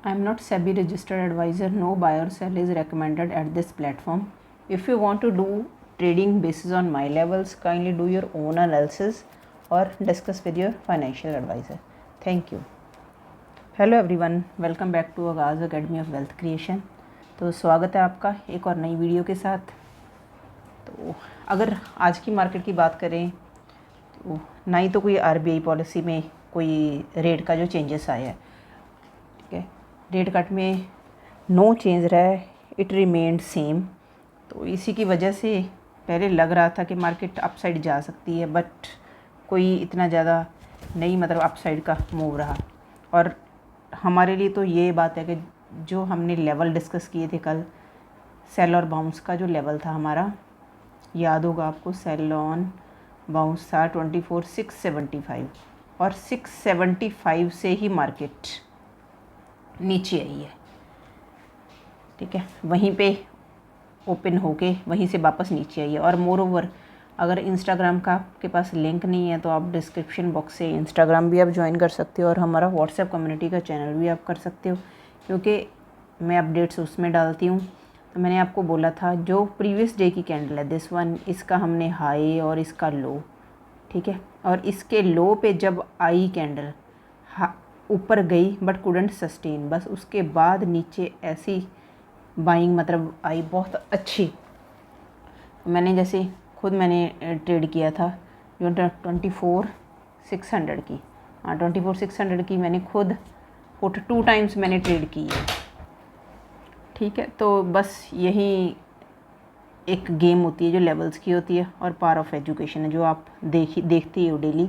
I am not SEBI registered advisor. No buy or sell is recommended at this platform. If you want to do trading basis on my levels, kindly do your own analysis or discuss with your financial advisor. Thank you. Hello everyone, welcome back to Aagaz academy of wealth creation. तो स्वागत है आपका एक और नई video के साथ। तो अगर आज की मार्केट की बात करें तो ना ही तो कोई आरबीआई पॉलिसी में कोई रेट का जो चेंजेस आया है, ठीक है, रेट कट में नो चेंज रहा है, इट रिमेंड सेम। तो इसी की वजह से पहले लग रहा था कि मार्केट अपसाइड जा सकती है, बट कोई इतना ज़्यादा नहीं, मतलब अपसाइड का मूव रहा। और हमारे लिए तो ये बात है कि जो हमने लेवल डिस्कस किए थे कल, सेल और बाउंस का जो लेवल था हमारा, याद होगा आपको, सेल ऑन बाउंस था 24,675 और 675 से ही मार्केट नीचे आई है, ठीक है, वहीं पे ओपन होके वहीं से वापस नीचे आई है। और मोर ओवर, अगर इंस्टाग्राम का आपके पास लिंक नहीं है तो आप डिस्क्रिप्शन बॉक्स से इंस्टाग्राम भी आप ज्वाइन कर सकते हो और हमारा व्हाट्सएप कम्युनिटी का चैनल भी आप कर सकते हो, क्योंकि मैं अपडेट्स उसमें डालती हूँ। तो मैंने आपको बोला था जो प्रीवियस डे की कैंडल है दिस वन, इसका हमने हाई और इसका लो, ठीक है, और इसके लो पे जब आई कैंडल ऊपर गई बट कुडंट सस्टेन, बस उसके बाद नीचे ऐसी बाइंग मतलब आई बहुत अच्छी। मैंने जैसे खुद मैंने ट्रेड किया था जो 24,600 की, हाँ 24,600 की मैंने खुद 42 टाइम्स मैंने ट्रेड की है, ठीक है। तो बस यही एक गेम होती है जो लेवल्स की होती है और पावर ऑफ एजुकेशन है जो आप देखती हो डेली।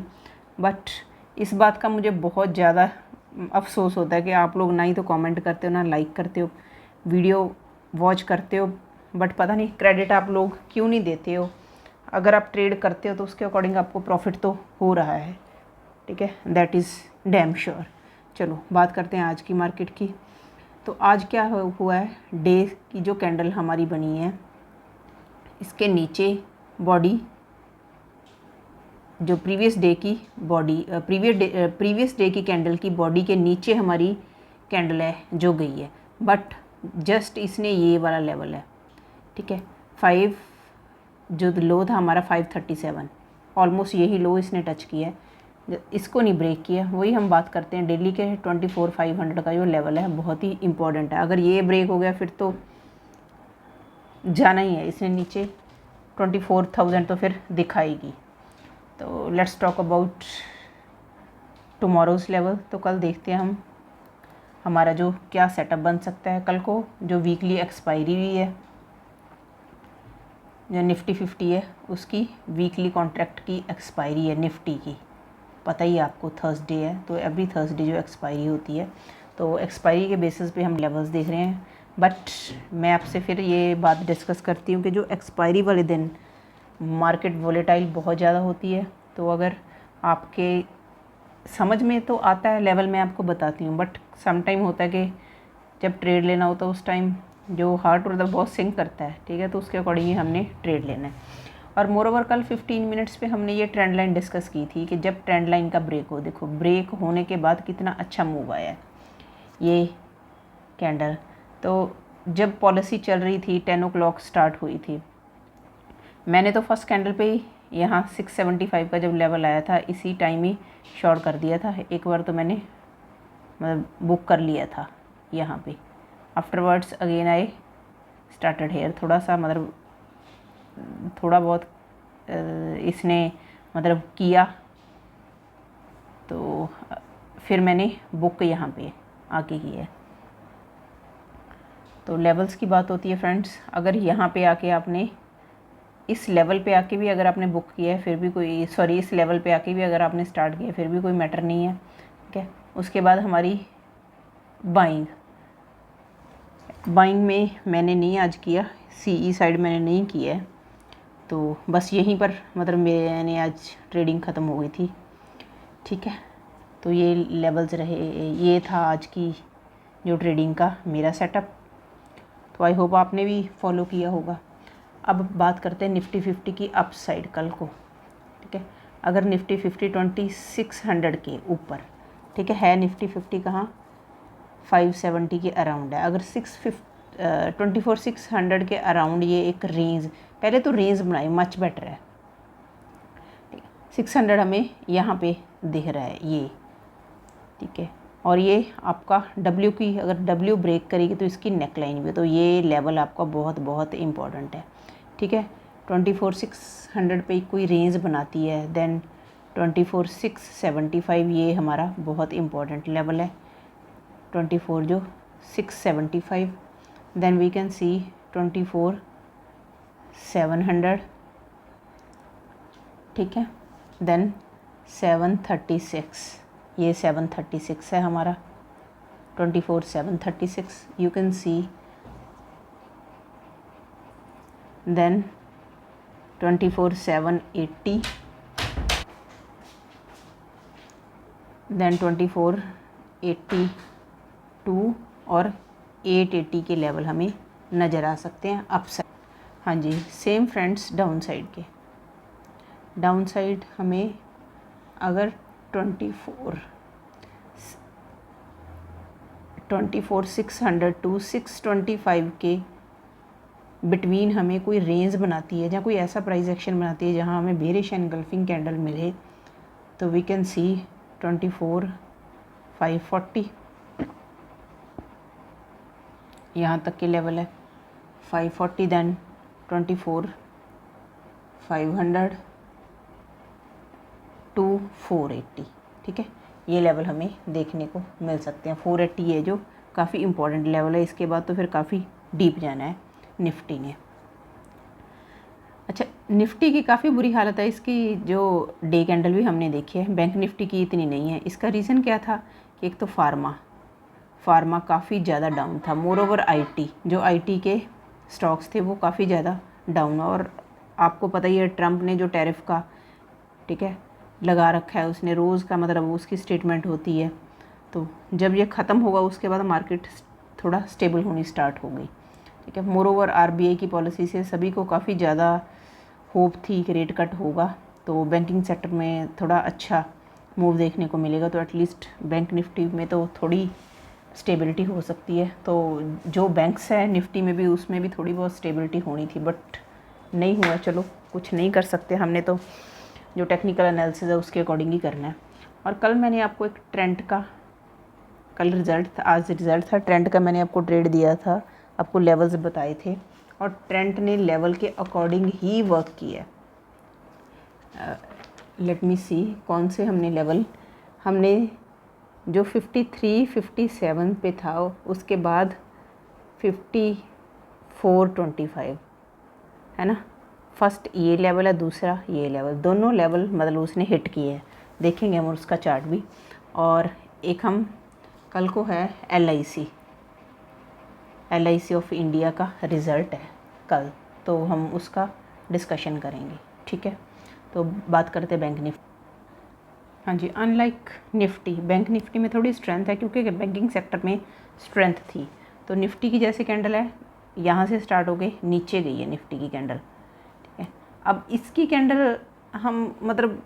बट इस बात का मुझे बहुत ज़्यादा अफसोस होता है कि आप लोग ना ही तो कमेंट करते हो, ना लाइक करते हो, वीडियो वॉच करते हो, बट पता नहीं क्रेडिट आप लोग क्यों नहीं देते हो। अगर आप ट्रेड करते हो तो उसके अकॉर्डिंग आपको प्रॉफिट तो हो रहा है, ठीक है, दैट इज़ डैम श्योर। चलो बात करते हैं आज की मार्केट की। तो आज क्या हुआ है, डे की जो कैंडल हमारी बनी है, इसके नीचे बॉडी, जो प्रीवियस डे की बॉडी, प्रीवियस डे की कैंडल की बॉडी के नीचे हमारी कैंडल है जो गई है, बट जस्ट इसने ये वाला लेवल है, ठीक है, 5 जो लो था हमारा 537, ऑलमोस्ट यही लो इसने टच किया है, इसको नहीं ब्रेक किया। वही हम बात करते हैं डेली के 24,500 का जो लेवल है बहुत ही इंपॉर्टेंट है। अगर ये ब्रेक हो गया फिर तो जाना ही है इसने नीचे, 24,000 तो फिर दिखाएगी। तो लेट्स टॉक अबाउट टुमारोज़ लेवल। तो कल देखते हैं हम हमारा जो क्या सेटअप बन सकता है। कल को जो वीकली एक्सपायरी हुई है, जो निफ्टी 50 है, उसकी वीकली कॉन्ट्रैक्ट की एक्सपायरी है निफ्टी की, पता ही है आपको, थर्सडे है, तो एवरी थर्सडे जो एक्सपायरी होती है, तो एक्सपायरी के बेसिस पे हम लेवल्स देख रहे हैं। बट मैं आपसे फिर ये बात डिस्कस करती हूँ कि जो एक्सपायरी वाले दिन मार्केट वोलेटाइल बहुत ज़्यादा होती है, तो अगर आपके समझ में तो आता है लेवल, मैं आपको बताती हूँ, बट सम टाइम होता है कि जब ट्रेड लेना होता है उस टाइम जो हार्ट और द बहुत सिंक करता है, ठीक है, तो उसके अकॉर्डिंग ही हमने ट्रेड लेना है। और मोर ओवर कल 15 मिनट्स पे हमने ये ट्रेंड लाइन डिस्कस की थी कि जब ट्रेंड लाइन का ब्रेक हो, देखो ब्रेक होने के बाद कितना अच्छा मूव आया है ये कैंडल। तो जब पॉलिसी चल रही थी 10 o'clock स्टार्ट हुई थी, मैंने तो फर्स्ट कैंडल पे ही यहाँ 675 का जब लेवल आया था इसी टाइम ही शॉर्ट कर दिया था। एक बार तो मैंने मतलब बुक कर लिया था यहाँ पे। Afterwards again I started here, थोड़ा सा मतलब थोड़ा बहुत इसने मतलब किया, तो फिर मैंने बुक यहाँ पे आके की है। तो लेवल्स की बात होती है फ्रेंड्स, अगर यहाँ पे आके आपने इस लेवल पे आके भी अगर आपने बुक किया है फिर भी कोई, सॉरी, इस लेवल पे आके भी अगर आपने स्टार्ट किया फिर भी कोई मैटर नहीं है, ठीक है। उसके बाद हमारी बाइंग में मैंने नहीं आज किया, सीई साइड मैंने नहीं किया है, तो बस यहीं पर मतलब मैंने आज ट्रेडिंग ख़त्म हो गई थी, ठीक है। तो ये लेवल्स रहे, ये था आज की जो ट्रेडिंग का मेरा सेटअप। तो आई होप आपने भी फॉलो किया होगा। अब बात करते हैं निफ्टी 50 की अप साइड कल को, ठीक है। अगर निफ्टी 50 2600 के ऊपर, ठीक है निफ्टी 50 कहाँ 570 के अराउंड है। अगर 24,600 के अराउंड ये एक रेंज, पहले तो रेंज बनाई मच बेटर है। 600 हमें यहाँ पे दिख रहा है ये, ठीक है। और ये आपका डब्ल्यू की, अगर डब्ल्यू ब्रेक करेगी तो इसकी नेकलाइन भी, तो ये लेवल आपका बहुत बहुत इम्पॉर्टेंट है, ठीक है। 24,600 पे कोई रेंज बनाती है, देन 24,675 ये हमारा बहुत इम्पॉर्टेंट लेवल है। 24,675, देन वी कैन सी 24,700, ठीक है। देन 736, ये 736 है हमारा, 24,736 you can see. Then 24,780, then 24,82 और 880 के लेवल हमें नज़र आ सकते हैं अपसाइड। हाँ जी, सेम फ्रेंड्स डाउन साइड के, डाउन साइड हमें अगर 24,600 टू 625 के बिटवीन हमें कोई रेंज बनाती है, जहाँ कोई ऐसा प्राइस एक्शन बनाती है जहाँ हमें बेरिश एनगल्फिंग कैंडल मिले, तो वी कैन सी 24,540 यहाँ तक के लेवल है, 540, देन 24,500 टू 480, ठीक है। ये लेवल हमें देखने को मिल सकते हैं। 480 है जो काफ़ी इंपॉर्टेंट लेवल है। इसके बाद तो फिर काफ़ी डीप जाना है निफ्टी ने। अच्छा, निफ्टी की काफ़ी बुरी हालत है। इसकी जो डे कैंडल भी हमने देखी है, बैंक निफ्टी की इतनी नहीं है। इसका रीज़न क्या था कि एक तो फार्मा काफ़ी ज़्यादा डाउन था, मोर ओवर आईटी, जो आईटी के स्टॉक्स थे वो काफ़ी ज़्यादा डाउन। और आपको पता ही है ट्रम्प ने जो टैरिफ का, ठीक है, लगा रखा है, उसने रोज़ का मतलब उसकी स्टेटमेंट होती है, तो जब ये ख़त्म होगा उसके बाद मार्केट थोड़ा स्टेबल होनी स्टार्ट हो गई, ठीक है। मोर ओवर आरबीआई की पॉलिसी से सभी को काफ़ी ज़्यादा होप थी कि रेट कट होगा तो बैंकिंग सेक्टर में थोड़ा अच्छा मूव देखने को मिलेगा, तो एटलीस्ट बैंक निफ्टी में तो थोड़ी स्टेबिलिटी हो सकती है। तो जो बैंक्स है निफ्टी में भी, उसमें भी थोड़ी बहुत स्टेबिलिटी होनी थी, बट नहीं हुआ। चलो कुछ नहीं कर सकते, हमने तो जो टेक्निकल एनालिसिस है उसके अकॉर्डिंग ही करना है। और कल मैंने आपको एक ट्रेंड का, कल रिज़ल्ट था, आज रिज़ल्ट था, ट्रेंड का मैंने आपको ट्रेड दिया था, आपको लेवल्स बताए थे और ट्रेंड ने लेवल के अकॉर्डिंग ही वर्क किया है। लेट मी सी कौन से हमने लेवल, हमने जो 53, 57 पे था, उसके बाद 54.25 है ना, फर्स्ट ये लेवल है, दूसरा ये लेवल, दोनों लेवल मतलब उसने हिट किए हैं। देखेंगे हम उसका चार्ट भी। और एक हम कल को है LIC ऑफ इंडिया का रिज़ल्ट है कल, तो हम उसका डिस्कशन करेंगे, ठीक है। तो बात करते बैंक निफ्टी। हाँ जी, अनलाइक निफ्टी, बैंक निफ्टी में थोड़ी स्ट्रेंथ है क्योंकि बैंकिंग सेक्टर में स्ट्रेंथ थी। तो निफ्टी की जैसे कैंडल है, यहाँ से स्टार्ट हो गई, नीचे गई है निफ्टी की कैंडल, ठीक है। अब इसकी कैंडल हम मतलब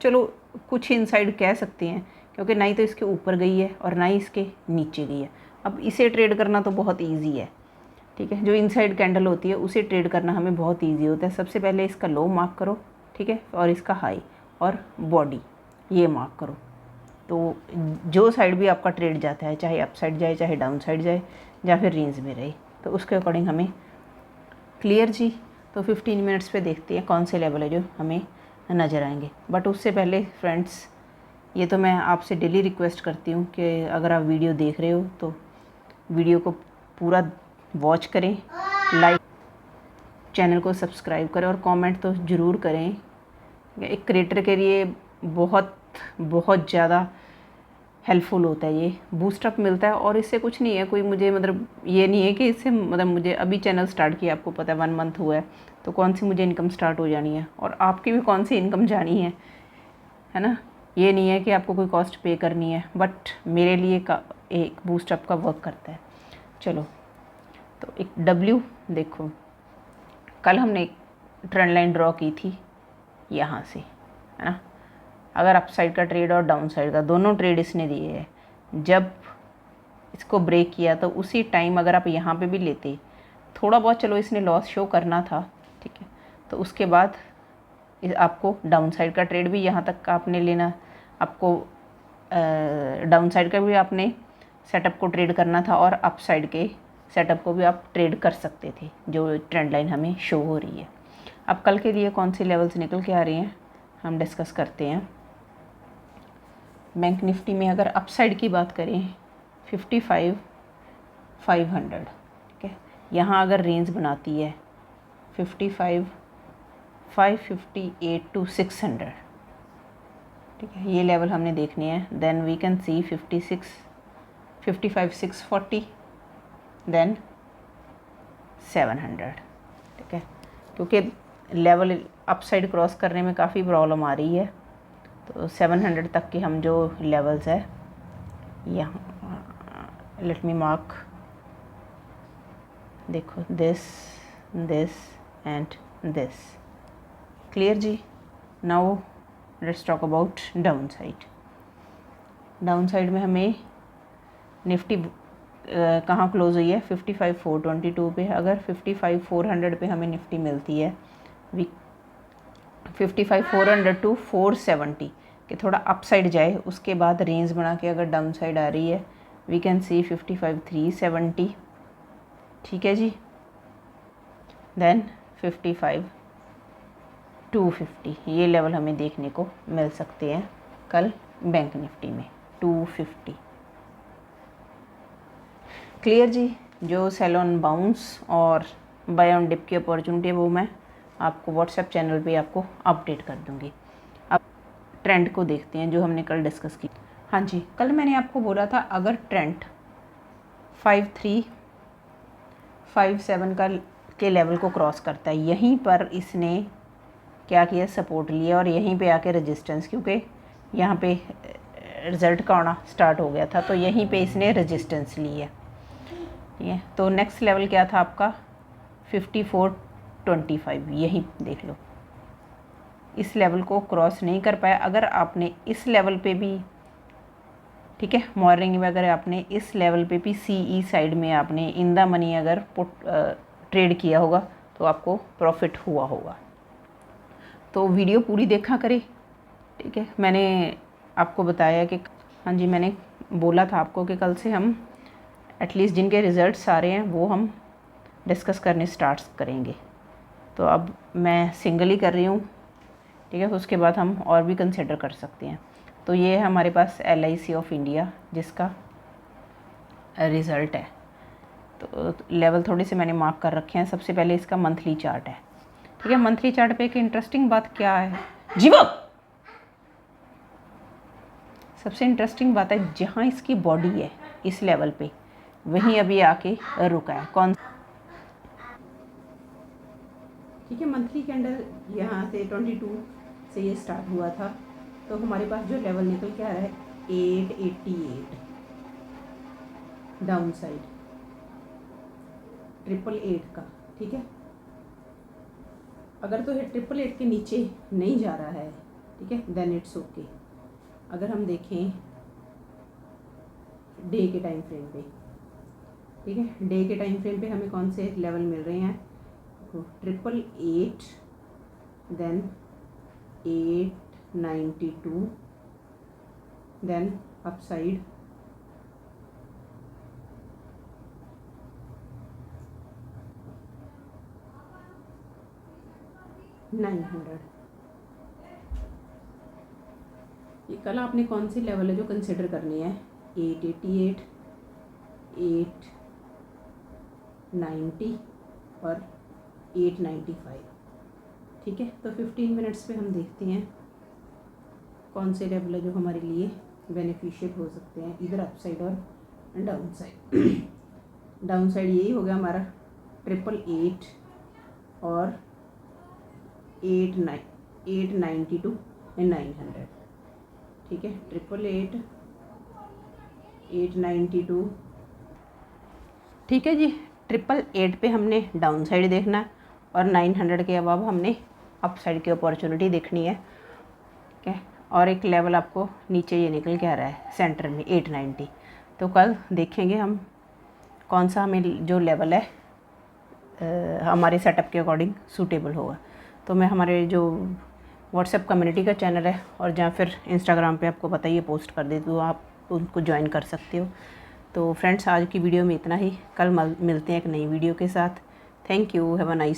चलो कुछ इनसाइड कह सकते हैं क्योंकि ना ही तो इसके ऊपर गई है और ना ही इसके नीचे गई है। अब इसे ट्रेड करना तो बहुत इजी है, ठीक है। जो इनसाइड कैंडल होती है उसे ट्रेड करना हमें बहुत इजी होता है। सबसे पहले इसका लो मार्क करो, ठीक है, और इसका हाई और बॉडी ये मार्क करो। तो जो साइड भी आपका ट्रेड जाता है, चाहे अप साइड जाए, चाहे डाउन साइड जाए, या फिर रेंज में रहे, तो उसके अकॉर्डिंग हमें क्लियर जी। तो 15 मिनट्स पे देखते हैं कौन से लेवल है जो हमें नज़र आएंगे। बट उससे पहले फ्रेंड्स, ये तो मैं आपसे डेली रिक्वेस्ट करती हूँ कि अगर आप वीडियो देख रहे हो तो वीडियो को पूरा वॉच करें, लाइक, चैनल को सब्सक्राइब करें और कमेंट तो ज़रूर करें। एक क्रिएटर के लिए बहुत बहुत ज़्यादा हेल्पफुल होता है, ये बूस्टअप मिलता है। और इससे कुछ नहीं है, कोई मुझे मतलब ये नहीं है कि इससे मतलब मुझे अभी चैनल स्टार्ट किया, आपको पता है 1 मंथ हुआ है, तो कौन सी मुझे इनकम स्टार्ट हो जानी है और आपकी भी कौन सी इनकम जानी है ना। ये नहीं है कि आपको कोई कॉस्ट पे करनी है, बट मेरे लिए का एक बूस्टअप का वर्क करता है। चलो, तो एक W देखो, कल हमने एक ट्रेंड लाइन ड्रॉ की थी यहाँ से, है ना। अगर अप साइड का ट्रेड और डाउन साइड का दोनों ट्रेड इसने दिए हैं। जब इसको ब्रेक किया, तो उसी टाइम अगर आप यहाँ पे भी लेते, थोड़ा बहुत चलो इसने लॉस शो करना था, ठीक है, तो उसके बाद आपको डाउन साइड का ट्रेड भी यहाँ तक का आपने लेना, आपको डाउन साइड का भी आपने सेटअप को ट्रेड करना था, और अप साइड के सेटअप को भी आप ट्रेड कर सकते थे, जो ट्रेंड लाइन हमें शो हो रही है। अब कल के लिए कौन सी लेवल्स निकल के आ रही हैं हम डिस्कस करते हैं। बैंक निफ्टी में अगर अप साइड की बात करें 55,500, ठीक है, यहाँ अगर रेंज बनाती है 55,558 टू 600, ठीक है, ये लेवल हमने देखने हैं। Then we can see 55,640, then 700, ठीक है, क्योंकि लेवल अप साइड क्रॉस करने में काफ़ी प्रॉब्लम आ रही है, तो 700 तक के हम जो लेवल्स है यहाँ, लेट मी मार्क, देखो दिस एंड दिस, क्लियर जी। Now let's talk about downside. Downside में हमें निफ्टी कहाँ क्लोज हुई है 55,422 पे। अगर 55,400 पे हमें निफ्टी मिलती है, 55,400 टू 470 कि थोड़ा अप साइड जाए, उसके बाद रेंज बना के अगर डाउन साइड आ रही है, वी कैन सी 55,370, ठीक है जी। देन 55,250, ये लेवल हमें देखने को मिल सकते हैं कल बैंक निफ्टी में 250, क्लियर जी। जो सेल ऑन बाउंस और बाय ऑन डिप की अपॉर्चुनिटी है वो मैं आपको व्हाट्सएप चैनल पे आपको अपडेट कर दूंगी। अब ट्रेंड को देखते हैं जो हमने कल डिस्कस की। हाँ जी, कल मैंने आपको बोला था अगर ट्रेंड 5357 का के लेवल को क्रॉस करता है, यहीं पर इसने क्या किया, सपोर्ट लिया, और यहीं पे आके रेजिस्टेंस, क्योंकि यहाँ पे रिज़ल्ट का आना स्टार्ट हो गया था, तो यहीं पे इसने रेजिस्टेंस ली है, ठीक है। तो नेक्स्ट लेवल क्या था आपका 5425, यही देख लो, इस लेवल को क्रॉस नहीं कर पाया। अगर आपने इस लेवल पे भी, ठीक है, मॉर्निंग में अगर आपने इस लेवल पे भी सीई साइड में आपने इन द मनी अगर ट्रेड किया होगा तो आपको प्रॉफिट हुआ होगा। तो वीडियो पूरी देखा करें, ठीक है। मैंने आपको बताया कि हाँ जी, मैंने बोला था आपको कि कल से हम एटलीस्ट जिनके रिज़ल्ट्स आ रहे हैं वो हम डिस्कस करने स्टार्ट करेंगे। तो अब मैं सिंगल ही कर रही हूँ, ठीक है, उसके बाद हम और भी कंसिडर कर सकते हैं। तो ये है हमारे पास LIC ऑफ इंडिया जिसका रिज़ल्ट है। तो लेवल थोड़े से मैंने मार्क कर रखे हैं। सबसे पहले इसका मंथली चार्ट है, ठीक है। मंथली चार्ट पे एक इंटरेस्टिंग बात क्या है जीवा, सबसे इंटरेस्टिंग बात है जहाँ इसकी बॉडी है इस लेवल पे, वहीं अभी आके रुका है। कौन, ठीक है, मंथली कैंडल यहाँ से 22 से ये स्टार्ट हुआ था, तो हमारे पास जो लेवल निकल के आ रहा है 888 डाउन साइड 888 का, ठीक है। अगर तो ये 888 के नीचे नहीं जा रहा है, ठीक है, देन इट्स ओके। अगर हम देखें डे के टाइम फ्रेम पे, ठीक है, डे के टाइम फ्रेम पे हमें कौन से लेवल मिल रहे हैं, 888, देन 892, देन अपसाइड 900। ये कल आपने कौन सी लेवल है जो कंसिडर करनी है, 888, 890 और 895, ठीक है। तो 15 मिनट्स पे हम देखते हैं कौन से लेवल है जो हमारे लिए बेनिफिशियल हो सकते हैं, इधर अप साइड और डाउन साइड। डाउन साइड यही हो गया हमारा 888 और 892 एंड 900, ठीक है। 888, 892, ठीक है जी। 888 पे हमने डाउन साइड देखना है और 900 के अबाव हमने अप साइड की अपॉर्चुनिटी देखनी है, ठीक है। और एक लेवल आपको नीचे ये निकल के आ रहा है सेंटर में 890, तो कल देखेंगे हम कौन सा हमें जो लेवल है हमारे सेटअप के अकॉर्डिंग सूटेबल होगा। तो मैं हमारे जो व्हाट्सएप कम्युनिटी का चैनल है और या फिर इंस्टाग्राम पे आपको पता ही है पोस्ट कर देती हूँ, आप उनको ज्वाइन कर सकते हो। तो फ्रेंड्स आज की वीडियो में इतना ही, कल मिलते हैं एक नई वीडियो के साथ। Thank you, have a nice